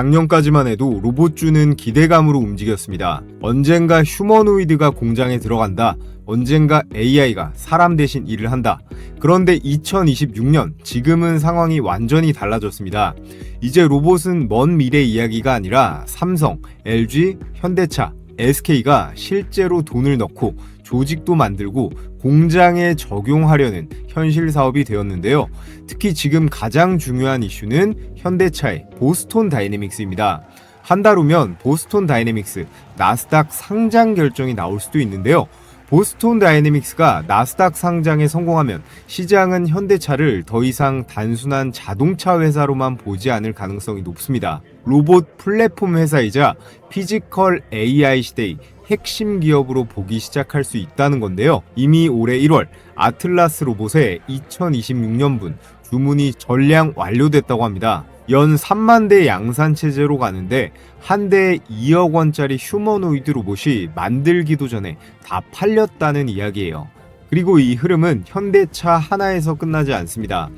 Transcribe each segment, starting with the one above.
작년까지만 해도 로봇주는 기대감으로 움직였습니다. 언젠가 휴머노이드가 공장에 들어간다. 언젠가 AI가 사람 대신 일을 한다. 그런데 2026년, 지금은 상황이 완전히 달라졌습니다. 이제 로봇은 먼 미래 이야기가 아니라 삼성, LG, 현대차, SK가 실제로 돈을 넣고 조직도 만들고 공장에 적용하려는 현실 사업이 되었는데요. 특히 지금 가장 중요한 이슈는 현대차의 보스톤 다이내믹스입니다. 한 달 후면 보스톤 다이내믹스 나스닥 상장 결정이 나올 수도 있는데요. 보스톤 다이내믹스가 나스닥 상장에 성공하면 시장은 현대차를 더 이상 단순한 자동차 회사로만 보지 않을 가능성이 높습니다. 로봇 플랫폼 회사이자 피지컬 AI 시대의 핵심 기업으로 보기 시작할 수 있다는 건데요. 이미 올해 1월 아틀라스 로봇의 2026년분 주문이 전량 완료됐다고 합니다. 연 3만 대 양산 체제로 가는데 한 대에 2억 원짜리 휴머노이드 로봇이 만들기도 전에 다 팔렸다는 이야기예요. 그리고 이 흐름은 현대차 하나에서 끝나지 않습니다.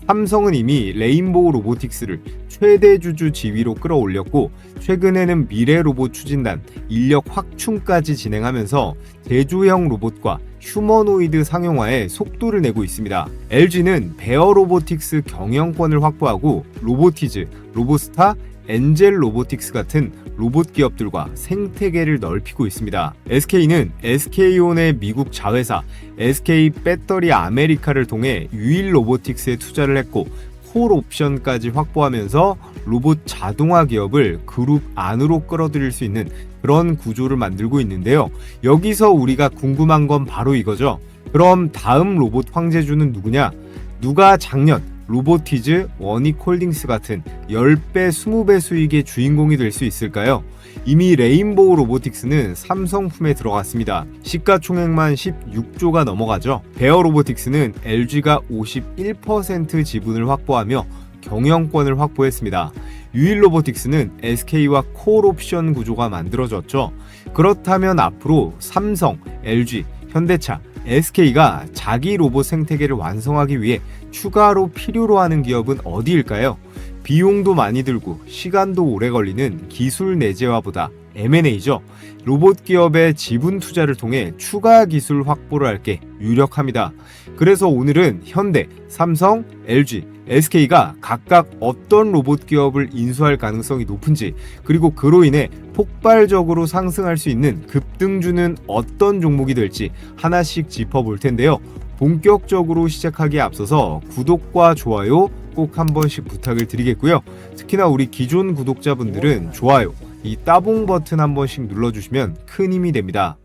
삼성은 이미 레인보우 로보틱스를 최대 주주 지위로 끌어올렸고 최근에는 미래 로봇 추진단 인력 확충까지 진행하면서 제조형 로봇과 휴머노이드 상용화에 속도를 내고 있습니다. LG는 베어 로보틱스 경영권을 확보하고 로보티즈, 로보스타, 엔젤 로보틱스 같은 로봇 기업들과 생태계를 넓히고 있습니다. SK는 SK온의 미국 자회사 SK 배터리 아메리카를 통해 유일 로보틱스에 투자를 했고 콜 옵션까지 확보하면서 로봇 자동화 기업을 그룹 안으로 끌어들일 수 있는 그런 구조를 만들고 있는데요. 여기서 우리가 궁금한 건 바로 이거죠. 그럼 다음 로봇 황제주는 누구냐? 누가 작년 로보티즈, 워닉홀딩스 같은 10배, 20배 수익의 주인공이 될 수 있을까요? 이미 레인보우 로보틱스는 삼성 품에 들어갔습니다. 시가총액만 16조가 넘어가죠. 베어 로보틱스는 LG가 51% 지분을 확보하며 경영권을 확보했습니다. 유일 로보틱스는 SK와 콜 옵션 구조가 만들어졌죠. 그렇다면 앞으로 삼성, LG, 현대차, SK가 자기 로봇 생태계를 완성하기 위해 추가로 필요로 하는 기업은 어디일까요? 비용도 많이 들고 시간도 오래 걸리는 기술 내재화보다 M&A죠. 로봇 기업의 지분 투자를 통해 추가 기술 확보를 할 게 유력합니다. 그래서 오늘은 현대, 삼성, LG, SK가 각각 어떤 로봇 기업을 인수할 가능성이 높은지, 그리고 그로 인해 폭발적으로 상승할 수 있는 급등주는 어떤 종목이 될지 하나씩 짚어볼 텐데요. 본격적으로 시작하기에 앞서서 구독과 좋아요 꼭 한 번씩 부탁을 드리겠고요. 특히나 우리 기존 구독자분들은 좋아요, 이 따봉 버튼 한 번씩 눌러주시면 큰 힘이 됩니다.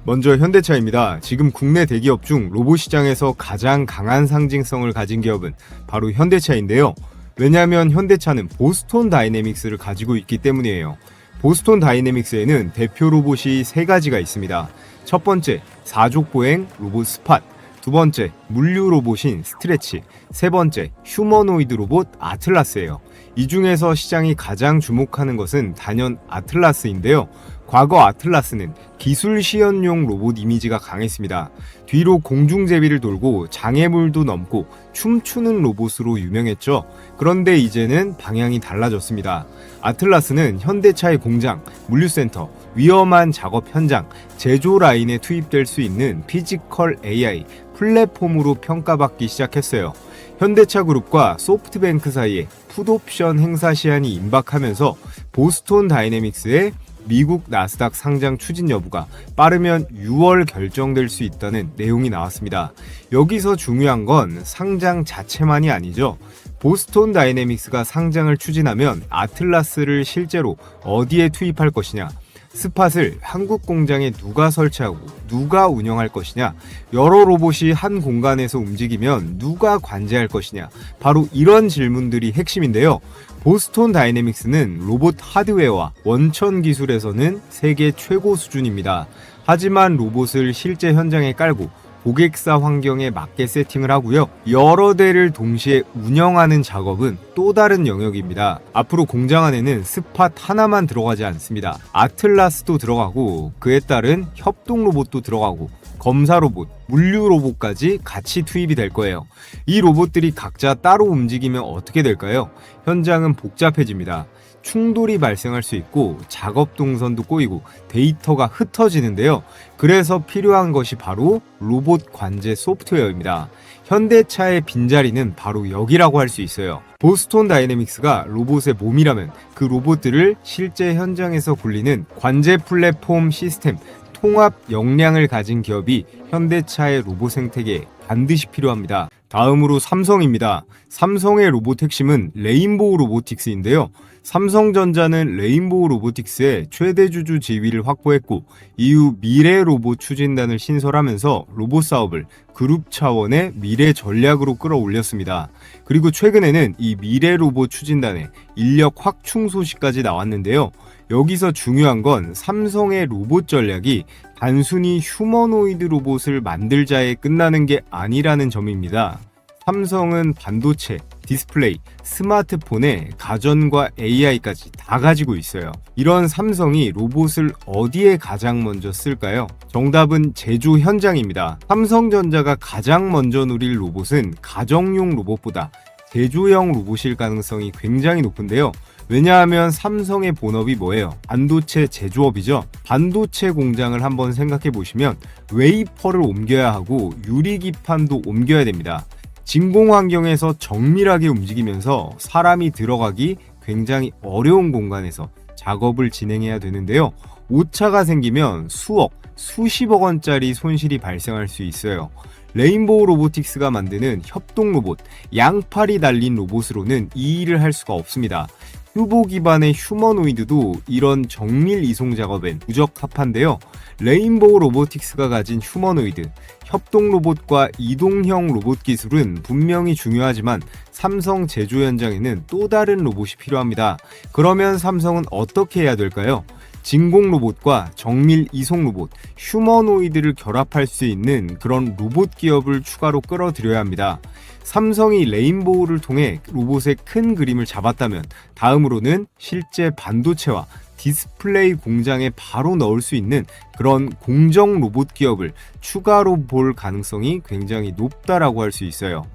먼저 현대차입니다. 지금 국내 대기업 중 로봇 시장에서 가장 강한 상징성을 가진 기업은 바로 현대차인데요. 왜냐하면 현대차는 보스톤 다이내믹스를 가지고 있기 때문이에요. 보스톤 다이내믹스에는 대표 로봇이 3가지가 있습니다. 첫 번째, 사족보행 로봇 스팟, 두 번째, 물류 로봇인 스트레치, 세 번째, 휴머노이드 로봇 아틀라스예요. 이 중에서 시장이 가장 주목하는 것은 단연 아틀라스인데요. 과거 아틀라스는 기술 시연용 로봇 이미지가 강했습니다. 뒤로 공중제비를 돌고 장애물도 넘고 춤추는 로봇으로 유명했죠. 그런데 이제는 방향이 달라졌습니다. 아틀라스는 현대차의 공장, 물류센터, 위험한 작업 현장, 제조 라인에 투입될 수 있는 피지컬 AI 플랫폼으로 평가받기 시작했어요. 현대차 그룹과 소프트뱅크 사이에 풋옵션 행사 시한이 임박하면서 보스톤 다이내믹스의 미국 나스닥 상장 추진 여부가 빠르면 6월 결정될 수 있다는 내용이 나왔습니다. 여기서 중요한 건 상장 자체만이 아니죠. 보스톤 다이내믹스가 상장을 추진하면 아틀라스를 실제로 어디에 투입할 것이냐, 스팟을 한국 공장에 누가 설치하고 누가 운영할 것이냐, 여러 로봇이 한 공간에서 움직이면 누가 관제할 것이냐, 바로 이런 질문들이 핵심인데요. 보스톤 다이내믹스는 로봇 하드웨어와 원천 기술에서는 세계 최고 수준입니다. 하지만 로봇을 실제 현장에 깔고 고객사 환경에 맞게 세팅을 하고요. 여러 대를 동시에 운영하는 작업은 또 다른 영역입니다. 앞으로 공장 안에는 스팟 하나만 들어가지 않습니다. 아틀라스도 들어가고 그에 따른 협동 로봇도 들어가고 검사 로봇, 물류 로봇까지 같이 투입이 될 거예요. 이 로봇들이 각자 따로 움직이면 어떻게 될까요? 현장은 복잡해집니다. 충돌이 발생할 수 있고 작업 동선도 꼬이고 데이터가 흩어지는데요. 그래서 필요한 것이 바로 로봇 관제 소프트웨어입니다. 현대차의 빈자리는 바로 여기라고 할 수 있어요. 보스톤 다이내믹스가 로봇의 몸이라면 그 로봇들을 실제 현장에서 굴리는 관제 플랫폼 시스템, 통합 역량을 가진 기업이 현대차의 로봇 생태계에 반드시 필요합니다. 다음으로 삼성입니다. 삼성의 로봇 핵심은 레인보우 로보틱스인데요. 삼성전자는 레인보우 로보틱스의 최대 주주 지위를 확보했고 이후 미래 로봇 추진단을 신설하면서 로봇 사업을 그룹 차원의 미래 전략으로 끌어올렸습니다. 그리고 최근에는 이 미래 로봇 추진단의 인력 확충 소식까지 나왔는데요. 여기서 중요한 건 삼성의 로봇 전략이 단순히 휴머노이드 로봇을 만들자에 끝나는 게 아니라는 점입니다. 삼성은 반도체, 디스플레이, 스마트폰에 가전과 AI까지 다 가지고 있어요. 이런 삼성이 로봇을 어디에 가장 먼저 쓸까요? 정답은 제조 현장입니다. 삼성전자가 가장 먼저 누릴 로봇은 가정용 로봇보다 제조형 로봇일 가능성이 굉장히 높은데요. 왜냐하면 삼성의 본업이 뭐예요? 반도체 제조업이죠. 반도체 공장을 한번 생각해 보시면 웨이퍼를 옮겨야 하고 유리기판도 옮겨야 됩니다. 진공 환경에서 정밀하게 움직이면서 사람이 들어가기 굉장히 어려운 공간에서 작업을 진행해야 되는데요. 오차가 생기면 수억, 수십억 원짜리 손실이 발생할 수 있어요. 레인보우 로보틱스가 만드는 협동 로봇, 양팔이 달린 로봇으로는 이 일을 할 수가 없습니다. 휴보 기반의 휴머노이드도 이런 정밀 이송 작업엔 부적합한데요. 레인보우 로보틱스가 가진 휴머노이드, 협동 로봇과 이동형 로봇 기술은 분명히 중요하지만 삼성 제조 현장에는 또 다른 로봇이 필요합니다. 그러면 삼성은 어떻게 해야 될까요? 진공 로봇과 정밀 이송 로봇, 휴머노이드를 결합할 수 있는 그런 로봇 기업을 추가로 끌어들여야 합니다. 삼성이 레인보우를 통해 로봇의 큰 그림을 잡았다면 다음으로는 실제 반도체와 디스플레이 공장에 바로 넣을 수 있는 그런 공정 로봇 기업을 추가로 볼 가능성이 굉장히 높다라고 할 수 있어요.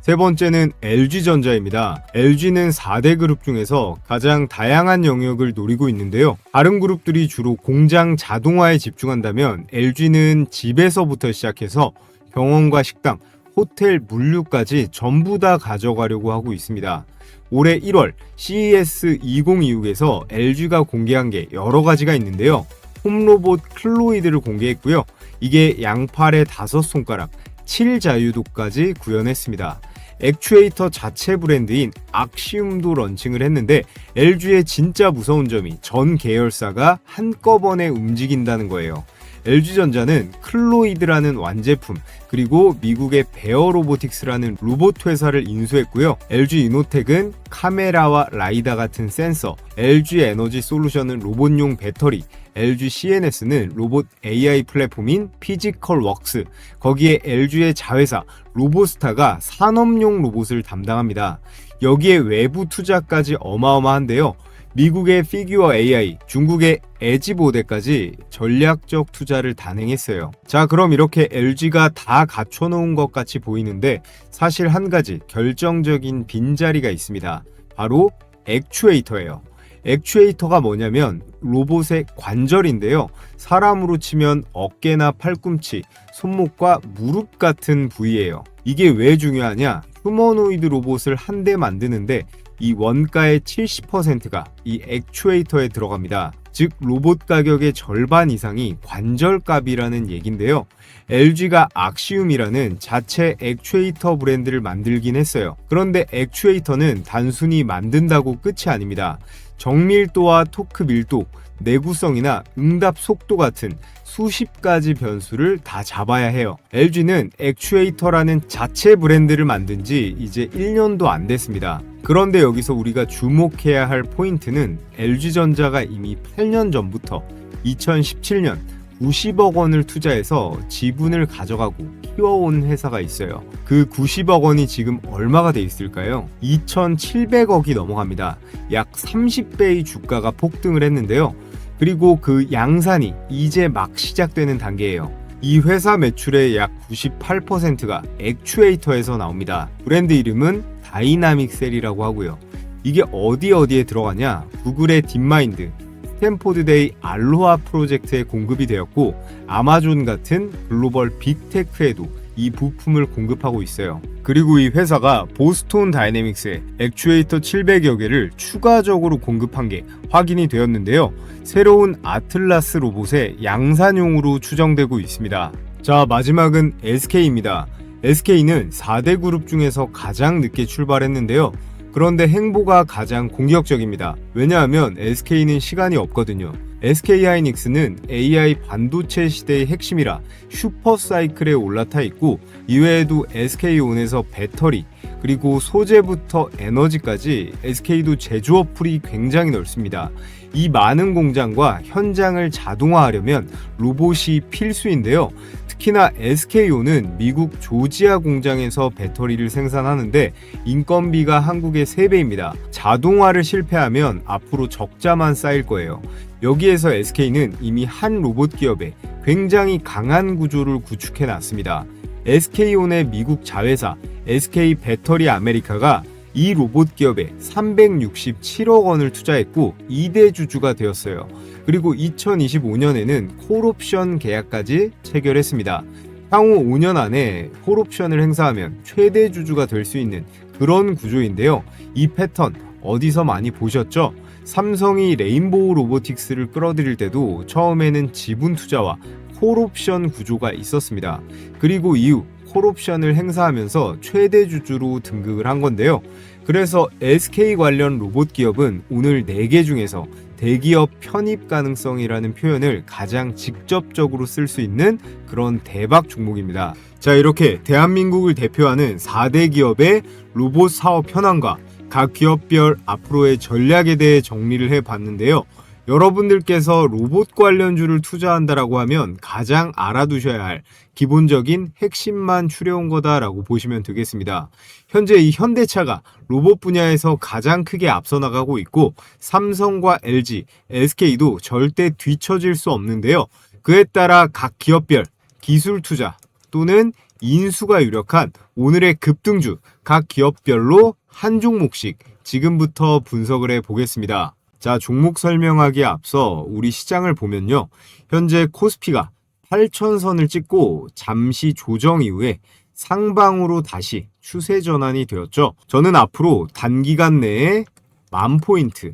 세 번째는 LG전자입니다. LG는 4대 그룹 중에서 가장 다양한 영역을 노리고 있는데요. 다른 그룹들이 주로 공장 자동화에 집중한다면 LG는 집에서부터 시작해서 병원과 식당, 호텔, 물류까지 전부 다 가져가려고 하고 있습니다. 올해 1월 CES 2026에서 LG가 공개한 게 여러 가지가 있는데요. 홈로봇 클로이드를 공개했고요. 이게 양팔의 5손가락, 7자유도까지 구현했습니다. 액추에이터 자체 브랜드인 악시움도 런칭을 했는데 LG의 진짜 무서운 점이 전 계열사가 한꺼번에 움직인다는 거예요. LG전자는 클로이드라는 완제품 그리고 미국의 베어 로보틱스라는 로봇 회사를 인수했고요. LG 이노텍은 카메라와 라이다 같은 센서, LG 에너지 솔루션은 로봇용 배터리, LG CNS는 로봇 AI 플랫폼인 피지컬 웍스, 거기에 LG의 자회사 로보스타가 산업용 로봇을 담당합니다. 여기에 외부 투자까지 어마어마한데요. 미국의 피규어 AI, 중국의 에지보드까지 전략적 투자를 단행했어요. 자, 그럼 이렇게 LG가 다 갖춰놓은 것 같이 보이는데 사실 한 가지 결정적인 빈자리가 있습니다. 바로 액추에이터예요. 액추에이터가 뭐냐면 로봇의 관절인데요. 사람으로 치면 어깨나 팔꿈치, 손목과 무릎 같은 부위예요. 이게 왜 중요하냐? 휴머노이드 로봇을 한 대 만드는데 이 원가의 70%가 이 액추에이터에 들어갑니다. 즉 로봇 가격의 절반 이상이 관절값이라는 얘긴데요. LG가 악시움이라는 자체 액추에이터 브랜드를 만들긴 했어요. 그런데 액추에이터는 단순히 만든다고 끝이 아닙니다. 정밀도와 토크 밀도, 내구성이나 응답 속도 같은 수십 가지 변수를 다 잡아야 해요. LG는 액추에이터라는 자체 브랜드를 만든 지 이제 1년도 안 됐습니다. 그런데 여기서 우리가 주목해야 할 포인트는 LG전자가 이미 8년 전부터 2017년 90억 원을 투자해서 지분을 가져가고 키워온 회사가 있어요. 그 90억 원이 지금 얼마가 돼 있을까요? 2,700억이 넘어갑니다. 약 30배의 주가가 폭등을 했는데요. 그리고 그 양산이 이제 막 시작되는 단계예요. 이 회사 매출의 약 98%가 액추에이터에서 나옵니다. 브랜드 이름은 다이나믹셀이라고 하고요. 이게 어디에 들어가냐? 구글의 딥마인드, 스탠포드데이 알로하 프로젝트에 공급이 되었고 아마존 같은 글로벌 빅테크에도 이 부품을 공급하고 있어요. 그리고 이 회사가 보스톤 다이내믹스에 액추에이터 700여 개를 추가적으로 공급한 게 확인이 되었는데요. 새로운 아틀라스 로봇의 양산용으로 추정되고 있습니다. 자, 마지막은 SK입니다. SK는 4대 그룹 중에서 가장 늦게 출발했는데요. 그런데 행보가 가장 공격적입니다. 왜냐하면 SK는 시간이 없거든요. SK하이닉스는 AI 반도체 시대의 핵심이라 슈퍼사이클에 올라타 있고 이외에도 SK온에서 배터리 그리고 소재부터 에너지까지 SK도 제조업풀이 굉장히 넓습니다. 이 많은 공장과 현장을 자동화하려면 로봇이 필수인데요. 특히나 SK온은 미국 조지아 공장에서 배터리를 생산하는데 인건비가 한국의 3배입니다. 자동화를 실패하면 앞으로 적자만 쌓일 거예요. 여기에서 SK는 이미 한 로봇 기업에 굉장히 강한 구조를 구축해 놨습니다. SK온의 미국 자회사 SK 배터리 아메리카가 이 로봇 기업에 367억 원을 투자했고 2대 주주가 되었어요. 그리고 2025년에는 콜옵션 계약까지 체결했습니다. 향후 5년 안에 콜옵션을 행사하면 최대 주주가 될 수 있는 그런 구조인데요. 이 패턴 어디서 많이 보셨죠? 삼성이 레인보우 로보틱스를 끌어들일 때도 처음에는 지분 투자와 콜옵션 구조가 있었습니다. 그리고 이후 콜옵션을 행사하면서 최대 주주로 등극을 한 건데요. 그래서 SK 관련 로봇 기업은 오늘 4개 중에서 대기업 편입 가능성이라는 표현을 가장 직접적으로 쓸 수 있는 그런 대박 종목입니다. 자, 이렇게 대한민국을 대표하는 4대 기업의 로봇 사업 현황과 각 기업별 앞으로의 전략에 대해 정리를 해봤는데요. 여러분들께서 로봇 관련주를 투자한다라고 하면 가장 알아두셔야 할 기본적인 핵심만 추려온 거다라고 보시면 되겠습니다. 현재 이 현대차가 로봇 분야에서 가장 크게 앞서 나가고 있고 삼성과 LG, SK도 절대 뒤처질 수 없는데요. 그에 따라 각 기업별 기술 투자 또는 인수가 유력한 오늘의 급등주 각 기업별로 한 종목씩 지금부터 분석을 해보겠습니다. 자, 종목 설명하기에 앞서 우리 시장을 보면요. 현재 코스피가 8,000선을 찍고 잠시 조정 이후에 상방으로 다시 추세 전환이 되었죠. 저는 앞으로 단기간 내에 10,000포인트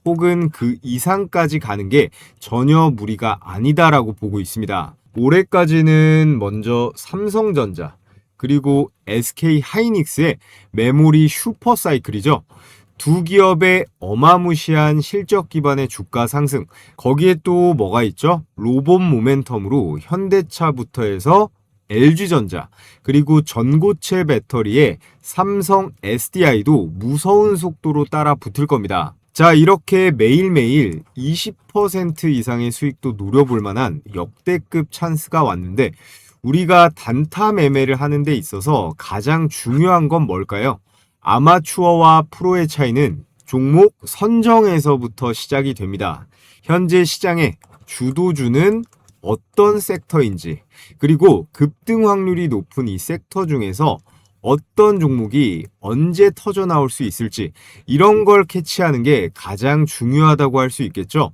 혹은 그 이상까지 가는 게 전혀 무리가 아니다라고 보고 있습니다. 올해까지는 먼저 삼성전자 그리고 SK하이닉스의 메모리 슈퍼사이클이죠. 두 기업의 어마무시한 실적 기반의 주가 상승, 거기에 또 뭐가 있죠? 로봇 모멘텀으로 현대차부터 해서 LG전자, 그리고 전고체 배터리의 삼성 SDI도 무서운 속도로 따라 붙을 겁니다. 자, 이렇게 매일매일 20% 이상의 수익도 노려볼 만한 역대급 찬스가 왔는데 우리가 단타 매매를 하는 데 있어서 가장 중요한 건 뭘까요? 아마추어와 프로의 차이는 종목 선정에서부터 시작이 됩니다. 현재 시장의 주도주는 어떤 섹터인지, 그리고 급등 확률이 높은 이 섹터 중에서 어떤 종목이 언제 터져 나올 수 있을지, 이런 걸 캐치하는 게 가장 중요하다고 할 수 있겠죠.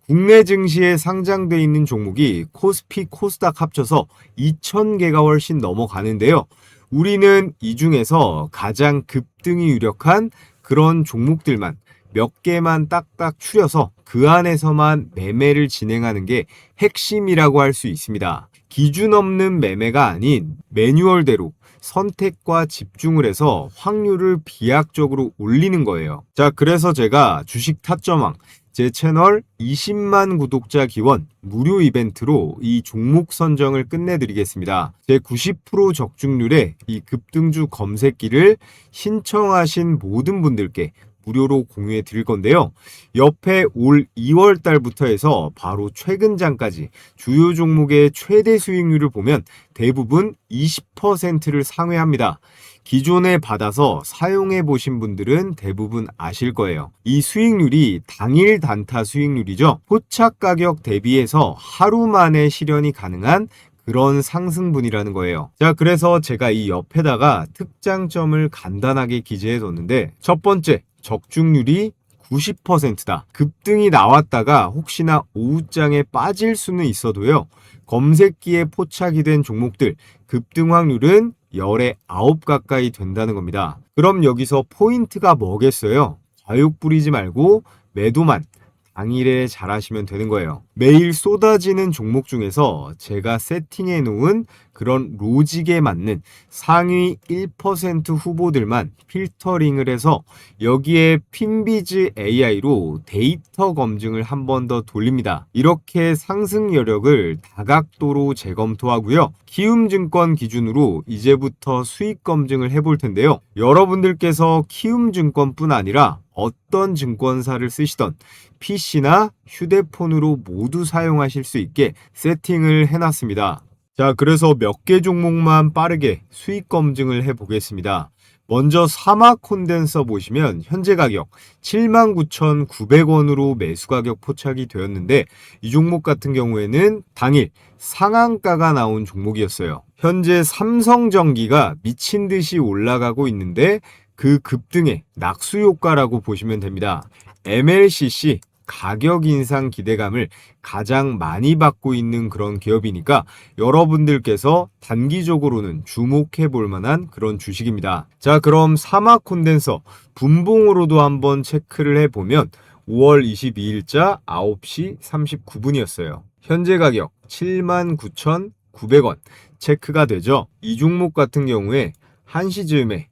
국내 증시에 상장돼 있는 종목이 코스피, 코스닥 합쳐서 2,000개가 훨씬 넘어가는데요. 우리는 이 중에서 가장 급등이 유력한 그런 종목들만 몇 개만 딱딱 추려서 그 안에서만 매매를 진행하는 게 핵심이라고 할 수 있습니다. 기준 없는 매매가 아닌 매뉴얼대로 선택과 집중을 해서 확률을 비약적으로 올리는 거예요. 자, 그래서 제가 주식 타점왕 제 채널 20만 구독자 기원 무료 이벤트로 이 종목 선정을 끝내드리겠습니다. 제 90% 적중률의 이 급등주 검색기를 신청하신 모든 분들께 무료로 공유해 드릴 건데요. 옆에 올 2월 달부터 해서 바로 최근장까지 주요 종목의 최대 수익률을 보면 대부분 20%를 상회합니다. 기존에 받아서 사용해 보신 분들은 대부분 아실 거예요. 이 수익률이 당일 단타 수익률이죠. 포착 가격 대비해서 하루 만에 실현이 가능한 그런 상승분이라는 거예요. 자, 그래서 제가 이 옆에다가 특장점을 간단하게 기재해 뒀는데, 첫 번째, 적중률이 90%다. 급등이 나왔다가 혹시나 오후장에 빠질 수는 있어도요, 검색기에 포착이 된 종목들 급등 확률은 10에 9 가까이 된다는 겁니다. 그럼 여기서 포인트가 뭐겠어요? 과욕 부리지 말고 매도만 당일에 잘하시면 되는 거예요. 매일 쏟아지는 종목 중에서 제가 세팅해 놓은 그런 로직에 맞는 상위 1% 후보들만 필터링을 해서 여기에 핀비즈 AI로 데이터 검증을 한 번 더 돌립니다. 이렇게 상승 여력을 다각도로 재검토하고요. 키움증권 기준으로 이제부터 수익 검증을 해볼 텐데요. 여러분들께서 키움증권뿐 아니라 어떤 증권사를 쓰시던 PC나 휴대폰으로 모두 사용하실 수 있게 세팅을 해놨습니다. 자, 그래서 몇 개 종목만 빠르게 수익 검증을 해보겠습니다. 먼저 사막 콘덴서 보시면 현재 가격 79,900원으로 매수 가격 포착이 되었는데, 이 종목 같은 경우에는 당일 상한가가 나온 종목이었어요. 현재 삼성전기가 미친 듯이 올라가고 있는데 그 급등의 낙수 효과라고 보시면 됩니다. MLCC 가격 인상 기대감을 가장 많이 받고 있는 그런 기업이니까 여러분들께서 단기적으로는 주목해 볼 만한 그런 주식입니다. 자, 그럼 사막 콘덴서 분봉으로도 한번 체크를 해보면 5월 22일자 9시 39분이었어요. 현재 가격 79,900원 체크가 되죠. 이 종목 같은 경우에 1시 즈음에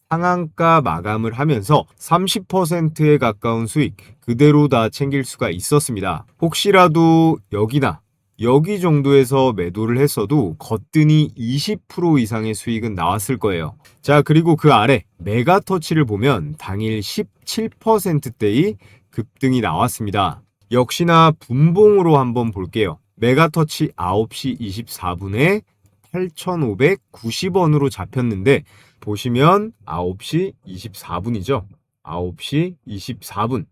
상한가 마감을 하면서 30%에 가까운 수익 그대로 다 챙길 수가 있었습니다. 혹시라도 여기나 여기 정도에서 매도를 했어도 거뜬히 20% 이상의 수익은 나왔을 거예요. 자, 그리고 그 아래 메가터치를 보면 당일 17%대의 급등이 나왔습니다. 역시나 분봉으로 한번 볼게요. 메가터치 9시 24분에 8,590원으로 잡혔는데 보시면 9시 24분이죠. 9시 24분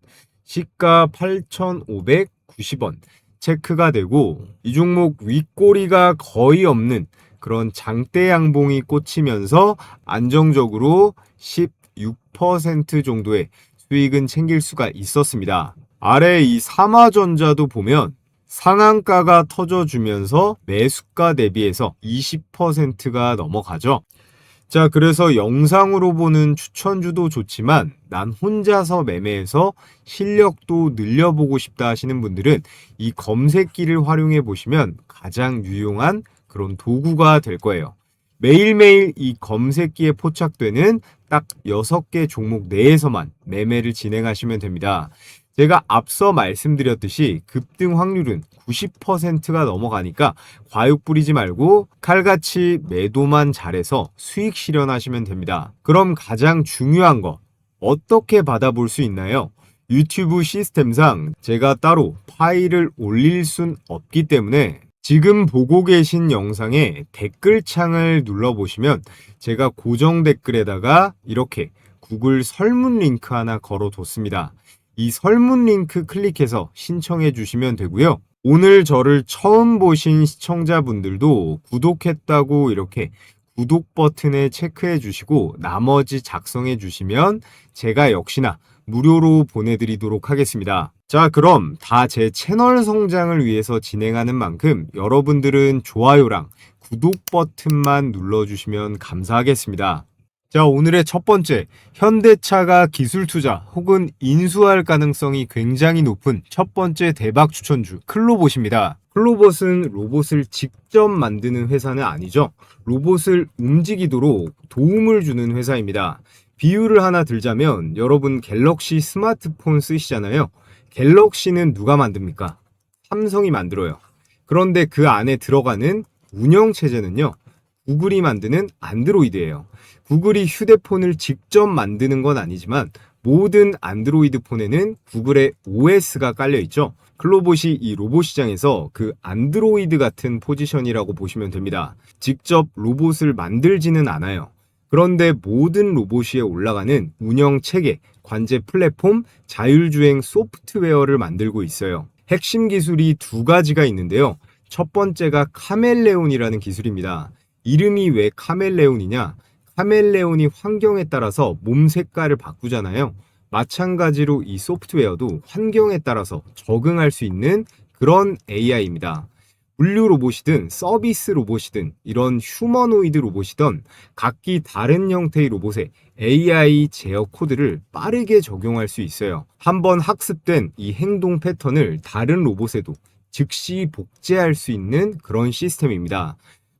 시가 8,590원 체크가 되고, 이 종목 윗꼬리가 거의 없는 그런 장대 양봉이 꽂히면서 안정적으로 16% 정도의 수익은 챙길 수가 있었습니다. 아래 이 삼화전자도 보면 상한가가 터져주면서 매수가 대비해서 20%가 넘어가죠. 자, 그래서 영상으로 보는 추천주도 좋지만 난 혼자서 매매해서 실력도 늘려보고 싶다 하시는 분들은 이 검색기를 활용해 보시면 가장 유용한 그런 도구가 될 거예요. 매일매일 이 검색기에 포착되는 딱 6개 종목 내에서만 매매를 진행하시면 됩니다. 제가 앞서 말씀드렸듯이 급등 확률은 90%가 넘어가니까 과욕 부리지 말고 칼같이 매도만 잘해서 수익 실현하시면 됩니다. 그럼 가장 중요한 거 어떻게 받아볼 수 있나요? 유튜브 시스템상 제가 따로 파일을 올릴 순 없기 때문에 지금 보고 계신 영상에 댓글창을 눌러보시면 제가 고정 댓글에다가 이렇게 구글 설문 링크 하나 걸어뒀습니다. 이 설문 링크 클릭해서 신청해 주시면 되고요. 오늘 저를 처음 보신 시청자분들도 구독했다고 이렇게 구독 버튼에 체크해 주시고 나머지 작성해 주시면 제가 역시나 무료로 보내드리도록 하겠습니다. 자, 그럼 다 제 채널 성장을 위해서 진행하는 만큼 여러분들은 좋아요랑 구독 버튼만 눌러주시면 감사하겠습니다. 자, 오늘의 첫 번째, 현대차가 기술 투자 혹은 인수할 가능성이 굉장히 높은 첫 번째 대박 추천주 클로봇입니다. 클로봇은 로봇을 직접 만드는 회사는 아니죠. 로봇을 움직이도록 도움을 주는 회사입니다. 비유를 하나 들자면 여러분 갤럭시 스마트폰 쓰시잖아요. 갤럭시는 누가 만듭니까? 삼성이 만들어요. 그런데 그 안에 들어가는 운영체제는요, 구글이 만드는 안드로이드예요. 구글이 휴대폰을 직접 만드는 건 아니지만 모든 안드로이드 폰에는 구글의 OS가 깔려 있죠. 클로봇이 이 로봇 시장에서 그 안드로이드 같은 포지션이라고 보시면 됩니다. 직접 로봇을 만들지는 않아요. 그런데 모든 로봇 위에 올라가는 운영 체계, 관제 플랫폼, 자율주행 소프트웨어를 만들고 있어요. 핵심 기술이 두 가지가 있는데요. 첫 번째가 카멜레온이라는 기술입니다. 이름이 왜 카멜레온이냐? 카멜레온이 환경에 따라서 몸 색깔을 바꾸잖아요. 마찬가지로 이 소프트웨어도 환경에 따라서 적응할 수 있는 그런 AI입니다. 물류 로봇이든 서비스 로봇이든 이런 휴머노이드 로봇이든 각기 다른 형태의 로봇에 AI 제어 코드를 빠르게 적용할 수 있어요. 한번 학습된 이 행동 패턴을 다른 로봇에도 즉시 복제할 수 있는 그런 시스템입니다.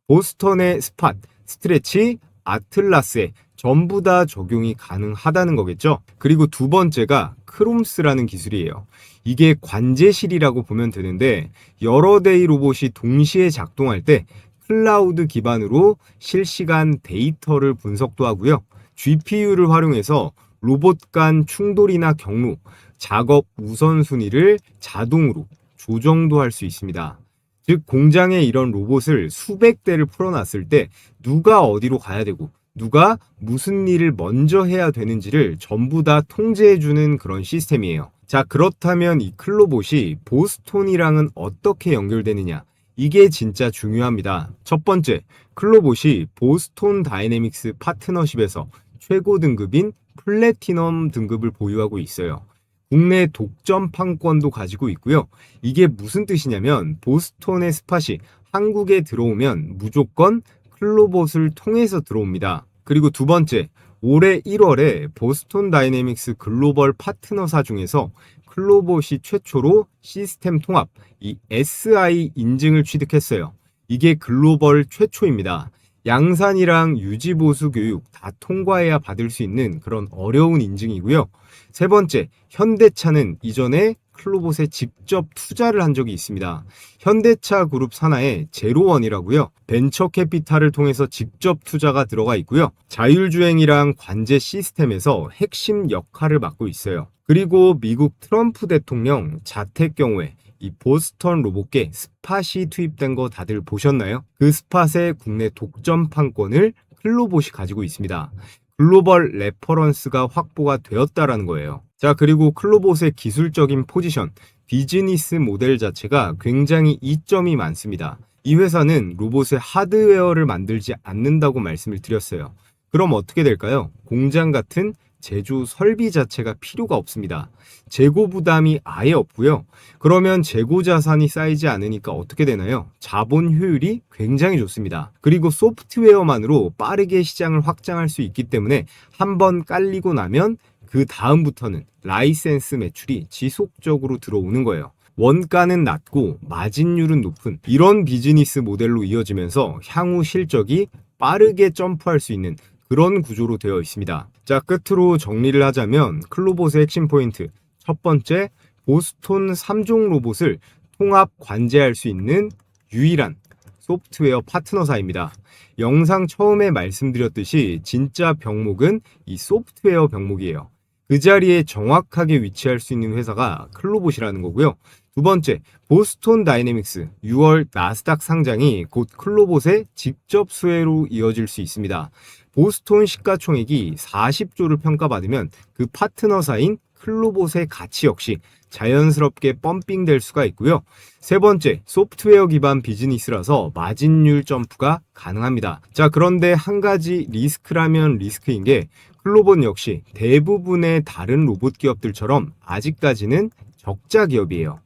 보스턴의 스팟, 스트레치, 아틀라스에 전부 다 적용이 가능하다는 거겠죠. 그리고 두 번째가 크롬스라는 기술이에요. 이게 관제실이라고 보면 되는데 여러 대의 로봇이 동시에 작동할 때 클라우드 기반으로 실시간 데이터를 분석도 하고요. GPU를 활용해서 로봇 간 충돌이나 경로, 작업 우선순위를 자동으로 조정도 할 수 있습니다. 즉 공장에 이런 로봇을 수백 대를 풀어놨을 때 누가 어디로 가야 되고 누가 무슨 일을 먼저 해야 되는지를 전부 다 통제해주는 그런 시스템이에요. 자, 그렇다면 이 클로봇이 보스톤이랑은 어떻게 연결되느냐? 이게 진짜 중요합니다. 첫 번째, 클로봇이 보스톤 다이내믹스 파트너십에서 최고 등급인 플래티넘 등급을 보유하고 있어요. 국내 독점 판권도 가지고 있고요. 이게 무슨 뜻이냐면 보스톤의 스팟이 한국에 들어오면 무조건 클로봇을 통해서 들어옵니다. 그리고 두 번째, 올해 1월에 보스톤 다이내믹스 글로벌 파트너사 중에서 클로봇이 최초로 시스템 통합, 이 SI 인증을 취득했어요. 이게 글로벌 최초입니다. 양산이랑 유지보수 교육 다 통과해야 받을 수 있는 그런 어려운 인증이고요. 세 번째, 현대차는 이전에 클로봇에 직접 투자를 한 적이 있습니다. 현대차 그룹 산하의 제로원이라고요. 벤처 캐피탈을 통해서 직접 투자가 들어가 있고요. 자율주행이랑 관제 시스템에서 핵심 역할을 맡고 있어요. 그리고 미국 트럼프 대통령 자택 경우에 이 보스턴 로봇계 스팟이 투입된 거 다들 보셨나요? 그 스팟의 국내 독점 판권을 클로봇이 가지고 있습니다. 글로벌 레퍼런스가 확보가 되었다라는 거예요. 자, 그리고 클로봇의 기술적인 포지션, 비즈니스 모델 자체가 굉장히 이점이 많습니다. 이 회사는 로봇의 하드웨어를 만들지 않는다고 말씀을 드렸어요. 그럼 어떻게 될까요? 공장 같은 제조 설비 자체가 필요가 없습니다. 재고 부담이 아예 없고요. 그러면 재고 자산이 쌓이지 않으니까 어떻게 되나요? 자본 효율이 굉장히 좋습니다. 그리고 소프트웨어만으로 빠르게 시장을 확장할 수 있기 때문에 한번 깔리고 나면 그 다음부터는 라이센스 매출이 지속적으로 들어오는 거예요. 원가는 낮고 마진율은 높은 이런 비즈니스 모델로 이어지면서 향후 실적이 빠르게 점프할 수 있는 그런 구조로 되어 있습니다. 자, 끝으로 정리를 하자면 클로봇의 핵심 포인트. 첫 번째, 보스톤 3종 로봇을 통합 관제할 수 있는 유일한 소프트웨어 파트너사입니다. 영상 처음에 말씀드렸듯이 진짜 병목은 이 소프트웨어 병목이에요. 그 자리에 정확하게 위치할 수 있는 회사가 클로봇이라는 거고요. 두 번째, 보스톤 다이내믹스 6월 나스닥 상장이 곧 클로봇의 직접 수혜로 이어질 수 있습니다. 보스톤 시가총액이 40조를 평가받으면 그 파트너사인 클로봇의 가치 역시 자연스럽게 펌핑될 수가 있고요. 세 번째, 소프트웨어 기반 비즈니스라서 마진율 점프가 가능합니다. 자, 그런데 한 가지 리스크라면 리스크인 게 클로봇 역시 대부분의 다른 로봇 기업들처럼 아직까지는 적자 기업이에요.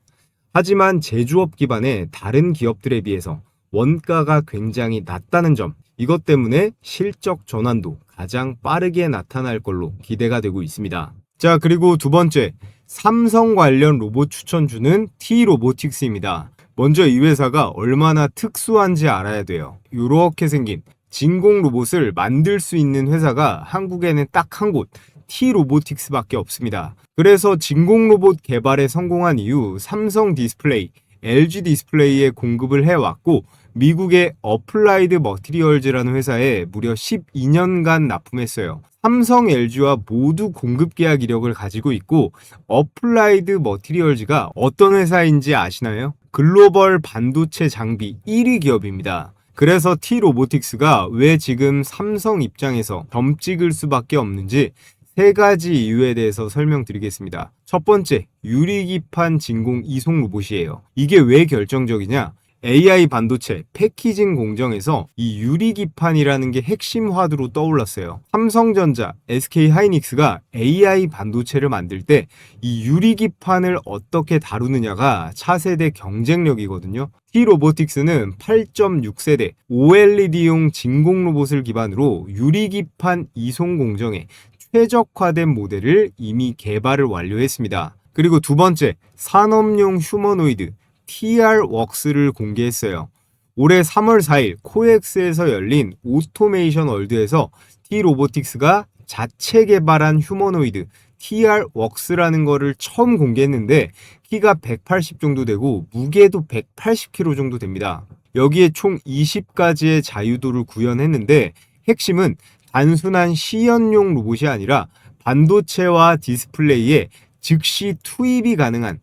하지만 제조업 기반의 다른 기업들에 비해서 원가가 굉장히 낮다는 점, 이것 때문에 실적 전환도 가장 빠르게 나타날 걸로 기대가 되고 있습니다. 자, 그리고 두 번째, 삼성 관련 로봇 추천주는 T-로보틱스입니다. 먼저 이 회사가 얼마나 특수한지 알아야 돼요. 이렇게 생긴 진공 로봇을 만들 수 있는 회사가 한국에는 딱 한 곳, T-로보틱스밖에 없습니다. 그래서 진공 로봇 개발에 성공한 이후 삼성 디스플레이, LG 디스플레이에 공급을 해왔고 미국의 어플라이드 머티리얼즈라는 회사에 무려 12년간 납품했어요. 삼성, LG와 모두 공급 계약 이력을 가지고 있고 어플라이드 머티리얼즈가 어떤 회사인지 아시나요? 글로벌 반도체 장비 1위 기업입니다. 그래서 T-로보틱스가 왜 지금 삼성 입장에서 점 찍을 수밖에 없는지 세 가지 이유에 대해서 설명드리겠습니다. 첫 번째, 유리기판 진공 이송 로봇이에요. 이게 왜 결정적이냐? AI 반도체 패키징 공정에서 이 유리기판이라는 게 핵심 화두로 떠올랐어요. 삼성전자, SK하이닉스가 AI 반도체를 만들 때 이 유리기판을 어떻게 다루느냐가 차세대 경쟁력이거든요. T-로보틱스는 8.6세대 OLED용 진공 로봇을 기반으로 유리기판 이송 공정에 최적화된 모델을 이미 개발을 완료했습니다. 그리고 두 번째, 산업용 휴머노이드 TR웍스를 공개했어요. 올해 3월 4일 코엑스에서 열린 오토메이션 월드에서 T-로보틱스가 자체 개발한 휴머노이드 TR웍스라는 거를 처음 공개했는데 키가 180 정도 되고 무게도 180kg 정도 됩니다. 여기에 총 20가지의 자유도를 구현했는데 핵심은 단순한 시연용 로봇이 아니라 반도체와 디스플레이에 즉시 투입이 가능한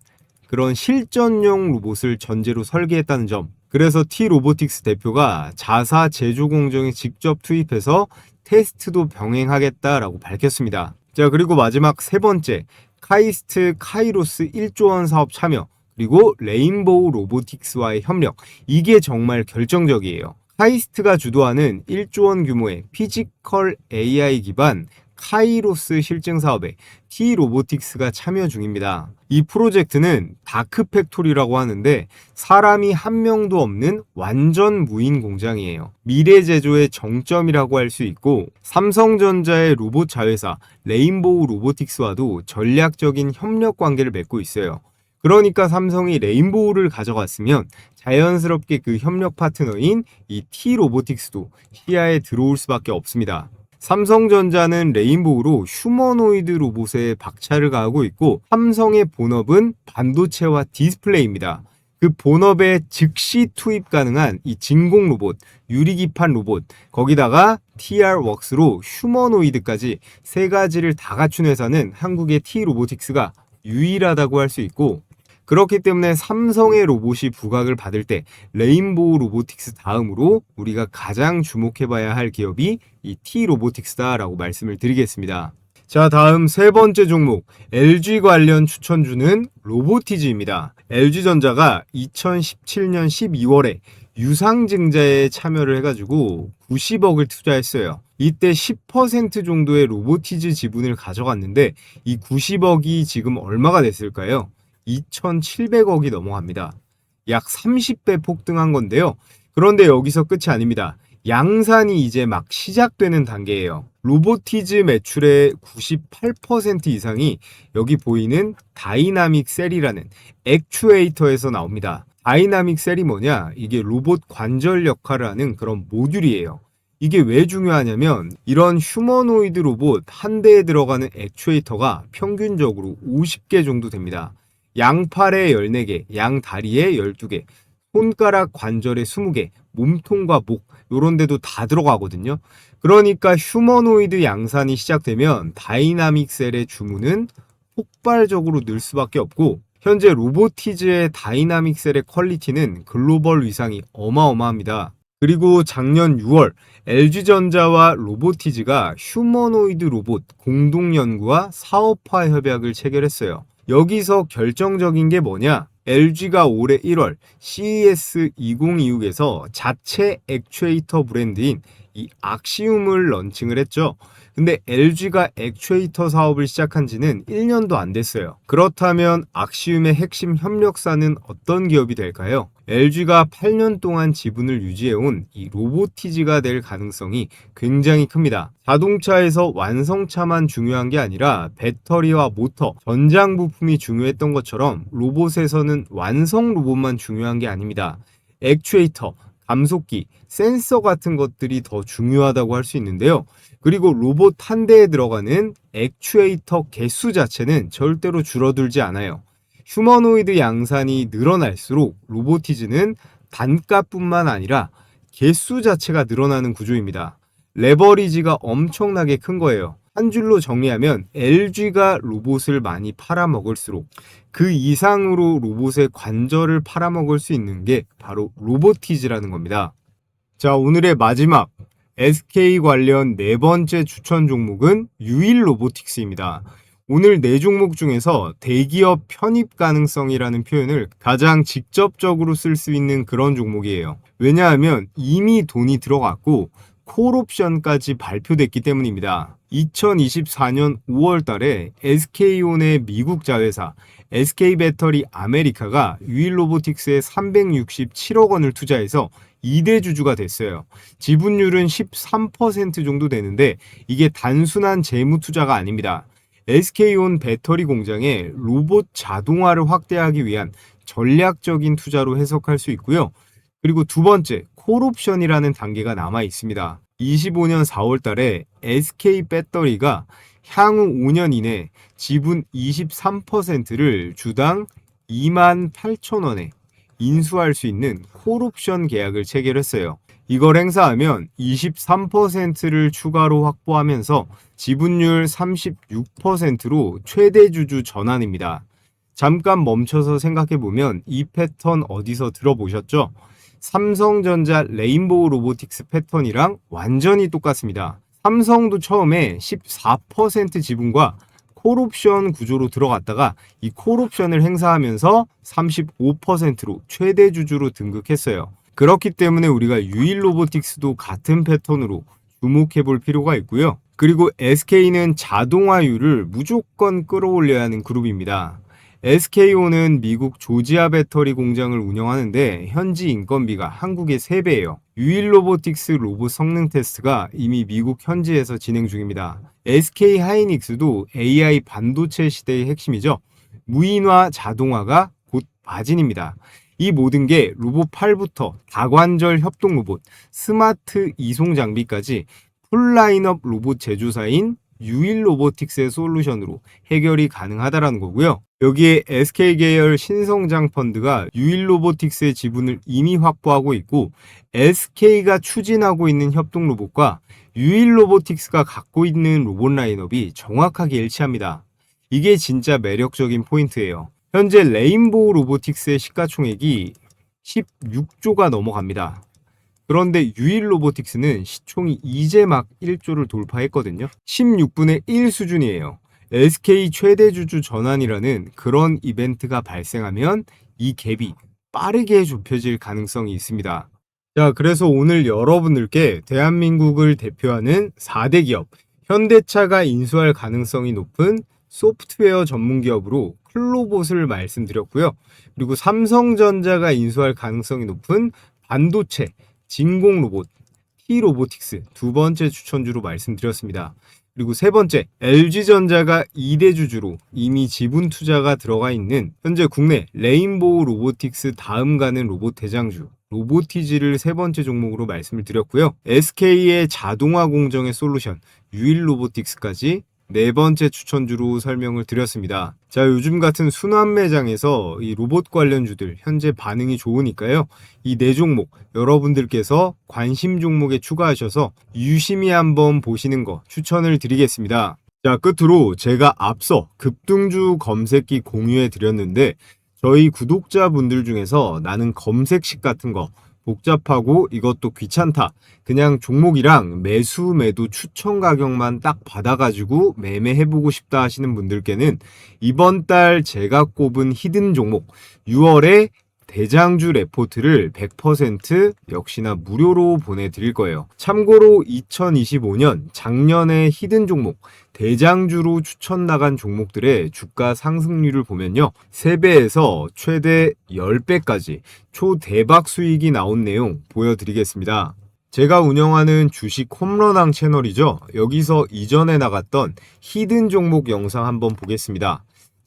그런 실전용 로봇을 전제로 설계했다는 점. 그래서 T-로보틱스 대표가 자사 제조 공정에 직접 투입해서 테스트도 병행하겠다라고 밝혔습니다. 자, 그리고 마지막 세 번째, 카이스트 카이로스 1조 원 사업 참여, 그리고 레인보우 로보틱스와의 협력. 이게 정말 결정적이에요. 카이스트가 주도하는 1조 원 규모의 피지컬 AI 기반 카이로스 실증 사업에 T-로보틱스가 참여 중입니다. 이 프로젝트는 다크팩토리라고 하는데 사람이 한 명도 없는 완전 무인 공장이에요. 미래 제조의 정점이라고 할 수 있고 삼성전자의 로봇 자회사 레인보우 로보틱스와도 전략적인 협력 관계를 맺고 있어요. 그러니까 삼성이 레인보우를 가져갔으면 자연스럽게 그 협력 파트너인 이 T-로보틱스도 시야에 들어올 수밖에 없습니다. 삼성전자는 레인보우로 휴머노이드 로봇에 박차를 가하고 있고 삼성의 본업은 반도체와 디스플레이입니다. 그 본업에 즉시 투입 가능한 이 진공 로봇, 유리기판 로봇, 거기다가 TR웍스로 휴머노이드까지 세 가지를 다 갖춘 회사는 한국의 T-로보틱스가 유일하다고 할 수 있고 그렇기 때문에 삼성의 로봇이 부각을 받을 때 레인보우 로보틱스 다음으로 우리가 가장 주목해봐야 할 기업이 이 T-로보틱스다라고 말씀을 드리겠습니다. 자, 다음 세 번째 종목 LG 관련 추천주는 로보티즈입니다. LG전자가 2017년 12월에 유상증자에 참여를 해가지고 90억을 투자했어요. 이때 10% 정도의 로보티즈 지분을 가져갔는데 이 90억이 지금 얼마가 됐을까요? 2,700억이 넘어갑니다. 약 30배 폭등한 건데요. 그런데 여기서 끝이 아닙니다. 양산이 이제 막 시작되는 단계예요. 로보티즈 매출의 98% 이상이 여기 보이는 다이나믹 셀이라는 액추에이터에서 나옵니다. 다이나믹 셀이 뭐냐? 이게 로봇 관절 역할을 하는 그런 모듈이에요. 이게 왜 중요하냐면 이런 휴머노이드 로봇 한 대에 들어가는 액추에이터가 평균적으로 50개 정도 됩니다. 양팔에 14개, 양다리에 12개, 손가락 관절에 20개, 몸통과 목 요런 데도 다 들어가거든요. 그러니까 휴머노이드 양산이 시작되면 다이나믹 셀의 주문은 폭발적으로 늘 수밖에 없고 현재 로보티즈의 다이나믹 셀의 퀄리티는 글로벌 위상이 어마어마합니다. 그리고 작년 6월 LG전자와 로보티즈가 휴머노이드 로봇 공동 연구와 사업화 협약을 체결했어요. 여기서 결정적인 게 뭐냐? LG가 올해 1월 CES 2026에서 자체 액추에이터 브랜드인 이 악시움을 런칭을 했죠. 근데 LG가 액추에이터 사업을 시작한 지는 1년도 안 됐어요. 그렇다면 악시움의 핵심 협력사는 어떤 기업이 될까요? LG가 8년 동안 지분을 유지해온 이 로보티즈가 될 가능성이 굉장히 큽니다. 자동차에서 완성차만 중요한 게 아니라 배터리와 모터, 전장 부품이 중요했던 것처럼 로봇에서는 완성 로봇만 중요한 게 아닙니다. 액추에이터, 감속기, 센서 같은 것들이 더 중요하다고 할 수 있는데요. 그리고 로봇 한 대에 들어가는 액추에이터 개수 자체는 절대로 줄어들지 않아요. 휴머노이드 양산이 늘어날수록 로보티즈는 단가뿐만 아니라 개수 자체가 늘어나는 구조입니다. 레버리지가 엄청나게 큰 거예요. 한 줄로 정리하면 LG가 로봇을 많이 팔아먹을수록 그 이상으로 로봇의 관절을 팔아먹을 수 있는 게 바로 로보티즈라는 겁니다. 자, 오늘의 마지막 SK 관련 네 번째 추천 종목은 유일 로보틱스입니다. 오늘 네 종목 중에서 대기업 편입 가능성이라는 표현을 가장 직접적으로 쓸 수 있는 그런 종목이에요. 왜냐하면 이미 돈이 들어갔고 콜옵션까지 발표됐기 때문입니다. 2024년 5월 달에 SK온의 미국 자회사 SK배터리 아메리카가 유일로보틱스에 367억 원을 투자해서 2대 주주가 됐어요. 지분율은 13% 정도 되는데 이게 단순한 재무 투자가 아닙니다. SK온 배터리 공장의 로봇 자동화를 확대하기 위한 전략적인 투자로 해석할 수 있고요. 그리고 두 번째, 콜옵션이라는 단계가 남아 있습니다. 25년 4월 달에 SK 배터리가 향후 5년 이내 지분 23%를 주당 28,000원에 인수할 수 있는 콜옵션 계약을 체결했어요. 이걸 행사하면 23%를 추가로 확보하면서 지분율 36%로 최대 주주 전환입니다. 잠깐 멈춰서 생각해보면 이 패턴 어디서 들어보셨죠? 삼성전자 레인보우 로보틱스 패턴이랑 완전히 똑같습니다. 삼성도 처음에 14% 지분과 콜옵션 구조로 들어갔다가 이 콜옵션을 행사하면서 35%로 최대 주주로 등극했어요. 그렇기 때문에 우리가 유일로보틱스도 같은 패턴으로 주목해 볼 필요가 있고요. 그리고 SK는 자동화율을 무조건 끌어올려야 하는 그룹입니다. SK온은 미국 조지아 배터리 공장을 운영하는데 현지 인건비가 한국의 3배예요. 유일로보틱스 로봇 성능 테스트가 이미 미국 현지에서 진행 중입니다. SK 하이닉스도 AI 반도체 시대의 핵심이죠. 무인화 자동화가 곧 마진입니다. 이 모든 게 로봇 8부터 다관절 협동 로봇, 스마트 이송 장비까지 풀 라인업 로봇 제조사인 유일로보틱스의 솔루션으로 해결이 가능하다라는 거고요. 여기에 SK 계열 신성장 펀드가 유일로보틱스의 지분을 이미 확보하고 있고 SK가 추진하고 있는 협동 로봇과 유일로보틱스가 갖고 있는 로봇 라인업이 정확하게 일치합니다. 이게 진짜 매력적인 포인트예요. 현재 레인보우 로보틱스의 시가총액이 16조가 넘어갑니다. 그런데 유일로보틱스는 시총이 이제 막 1조를 돌파했거든요. 16분의 1 수준이에요. SK 최대 주주 전환이라는 그런 이벤트가 발생하면 이 갭이 빠르게 좁혀질 가능성이 있습니다. 자, 그래서 오늘 여러분들께 대한민국을 대표하는 4대 기업, 현대차가 인수할 가능성이 높은 소프트웨어 전문 기업으로 클로봇을 말씀드렸고요. 그리고 삼성전자가 인수할 가능성이 높은 반도체, 진공 로봇, T로보틱스 두 번째 추천주로 말씀드렸습니다. 그리고 세 번째, LG전자가 2대 주주로 이미 지분 투자가 들어가 있는 현재 국내 레인보우 로보틱스 다음 가는 로봇 대장주 로보티지를 세 번째 종목으로 말씀을 드렸고요. SK의 자동화 공정의 솔루션 유일로보틱스까지 네 번째 추천주로 설명을 드렸습니다. 자, 요즘 같은 순환 매장에서 이 로봇 관련주들 현재 반응이 좋으니까요. 이 네 종목 여러분들께서 관심 종목에 추가하셔서 유심히 한번 보시는 거 추천을 드리겠습니다. 자, 끝으로 제가 앞서 급등주 검색기 공유해 드렸는데 저희 구독자분들 중에서 나는 검색식 같은 거 복잡하고 이것도 귀찮다. 그냥 종목이랑 매수 매도 추천 가격만 딱 받아가지고 매매해보고 싶다 하시는 분들께는 이번 달 제가 꼽은 히든 종목 6월에 대장주 레포트를 100% 역시나 무료로 보내드릴 거예요. 참고로 2025년 작년에 히든 종목 대장주로 추천 나간 종목들의 주가 상승률을 보면요. 3배에서 최대 10배까지 초대박 수익이 나온 내용 보여드리겠습니다. 제가 운영하는 주식 홈런왕 채널이죠. 여기서 이전에 나갔던 히든 종목 영상 한번 보겠습니다.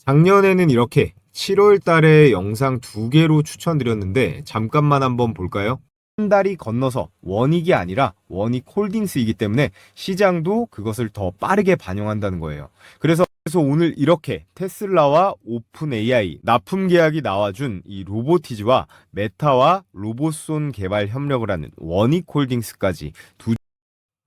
작년에는 이렇게 7월 달에 영상 2개로 추천드렸는데 잠깐만 한번 볼까요? 한 달이 건너서 원익이 아니라 원익홀딩스이기 때문에 시장도 그것을 더 빠르게 반영한다는 거예요. 그래서 오늘 이렇게 테슬라와 오픈 AI 납품 계약이 나와준 이 로보티즈와 메타와 로봇손 개발 협력을 하는 원익홀딩스까지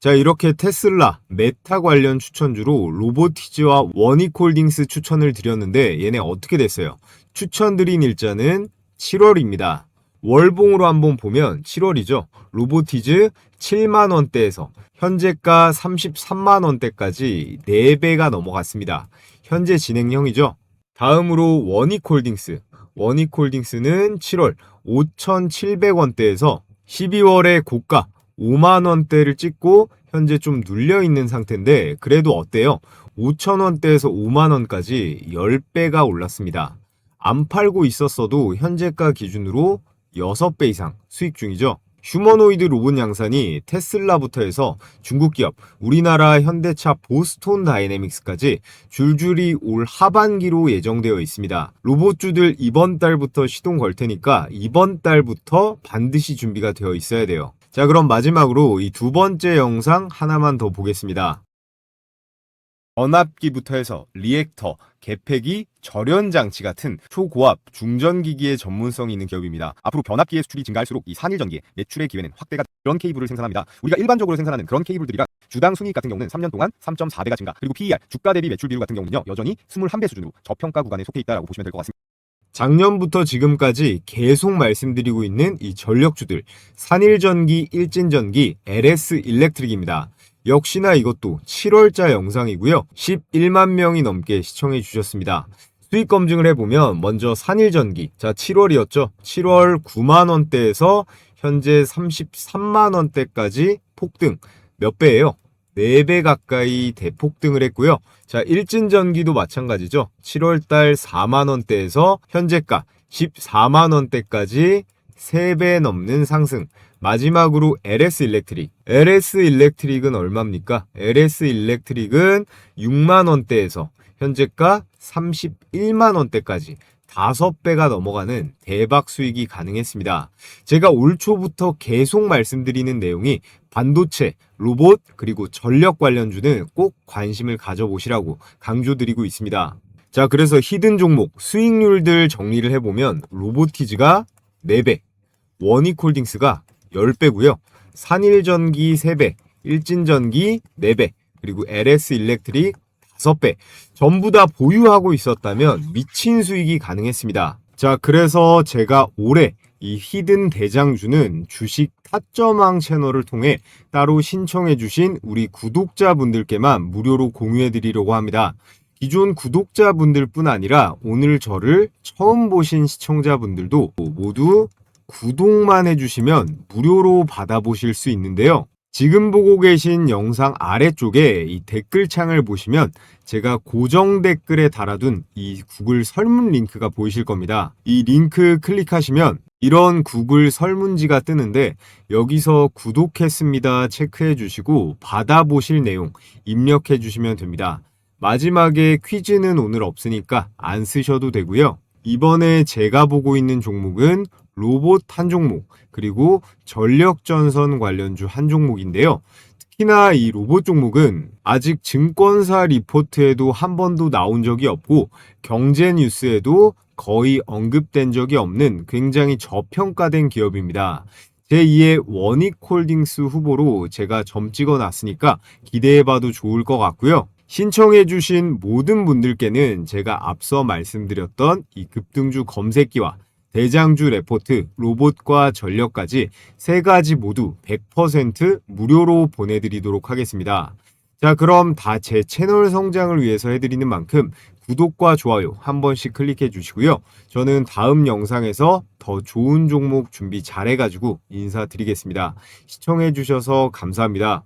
자, 이렇게 테슬라, 메타 관련 추천주로 로보티즈와 원익홀딩스 추천을 드렸는데 얘네 어떻게 됐어요? 추천드린 일자는 7월입니다. 월봉으로 한번 보면 7월이죠. 로보티즈 7만원대에서 현재가 33만원대까지 4배가 넘어갔습니다. 현재 진행형이죠. 다음으로 원익홀딩스. 원익홀딩스는 7월 5,700원대에서 12월에 고가 5만원대를 찍고 현재 좀 눌려있는 상태인데 그래도 어때요? 5,000원대에서 5만원까지 10배가 올랐습니다. 안 팔고 있었어도 현재가 기준으로 6배 이상 수익 중이죠. 휴머노이드 로봇 양산이 테슬라부터 해서 중국 기업, 우리나라 현대차 보스톤 다이내믹스까지 줄줄이 올 하반기로 예정되어 있습니다. 로봇주들 이번 달부터 시동 걸 테니까 이번 달부터 반드시 준비가 되어 있어야 돼요. 자, 그럼 마지막으로 이 두 번째 영상 하나만 더 보겠습니다. 전압기부터 해서 리액터, 개폐기, 절연장치 같은 초고압, 중전기기의 전문성이 있는 기업입니다. 앞으로 변압기의 수출이 증가할수록 이 산일전기의 매출의 기회는 확대가 그런 케이블을 생산합니다. 우리가 일반적으로 생산하는 그런 케이블들이랑 주당 순이익 같은 경우는 3년 동안 3.4배가 증가, 그리고 PER, 주가 대비 매출 비율 같은 경우는요 여전히 21배 수준으로 저평가 구간에 속해 있다고 보시면 될 것 같습니다. 작년부터 지금까지 계속 말씀드리고 있는 이 전력주들, 산일전기, 일진전기, LS 일렉트릭입니다. 역시나 이것도 7월자 영상이고요. 11만 명이 넘게 시청해 주셨습니다. 수익 검증을 해보면 먼저 산일전기, 자 7월이었죠. 7월 9만원대에서 현재 33만원대까지 폭등. 몇 배예요? 4배 가까이 대폭등을 했고요. 자, 일진전기도 마찬가지죠. 7월달 4만원대에서 현재가 14만원대까지 3배 넘는 상승. 마지막으로 LS 일렉트릭. LS 일렉트릭은 얼마입니까? LS 일렉트릭은 6만원대에서 현재가 31만원대까지 5배가 넘어가는 대박 수익이 가능했습니다. 제가 올 초부터 계속 말씀드리는 내용이 반도체, 로봇, 그리고 전력 관련주는 꼭 관심을 가져보시라고 강조드리고 있습니다. 자, 그래서 히든 종목, 수익률들 정리를 해보면 로보티즈가 4배, 원익홀딩스가 10배고요. 산일전기 3배, 일진전기 4배, 그리고 LS 일렉트릭 5배. 전부 다 보유하고 있었다면 미친 수익이 가능했습니다. 자, 그래서 제가 올해 이 히든 대장주는 주식 타점왕 채널을 통해 따로 신청해주신 우리 구독자분들께만 무료로 공유해드리려고 합니다. 기존 구독자분들 뿐 아니라 오늘 저를 처음 보신 시청자분들도 모두 구독만 해주시면 무료로 받아보실 수 있는데요. 지금 보고 계신 영상 아래쪽에 이 댓글창을 보시면 제가 고정 댓글에 달아둔 이 구글 설문 링크가 보이실 겁니다. 이 링크 클릭하시면 이런 구글 설문지가 뜨는데 여기서 구독했습니다 체크해 주시고 받아보실 내용 입력해 주시면 됩니다. 마지막에 퀴즈는 오늘 없으니까 안 쓰셔도 되고요. 이번에 제가 보고 있는 종목은 로봇 한 종목, 그리고 전력전선 관련주 한 종목인데요. 특히나 이 로봇 종목은 아직 증권사 리포트에도 한 번도 나온 적이 없고 경제뉴스에도 거의 언급된 적이 없는 굉장히 저평가된 기업입니다. 제2의 원익홀딩스 후보로 제가 점 찍어놨으니까 기대해봐도 좋을 것 같고요. 신청해주신 모든 분들께는 제가 앞서 말씀드렸던 이 급등주 검색기와 대장주 레포트, 로봇과 전력까지 세 가지 모두 100% 무료로 보내드리도록 하겠습니다. 자, 그럼 다 제 채널 성장을 위해서 해드리는 만큼 구독과 좋아요 한 번씩 클릭해 주시고요. 저는 다음 영상에서 더 좋은 종목 준비 잘해가지고 인사드리겠습니다. 시청해 주셔서 감사합니다.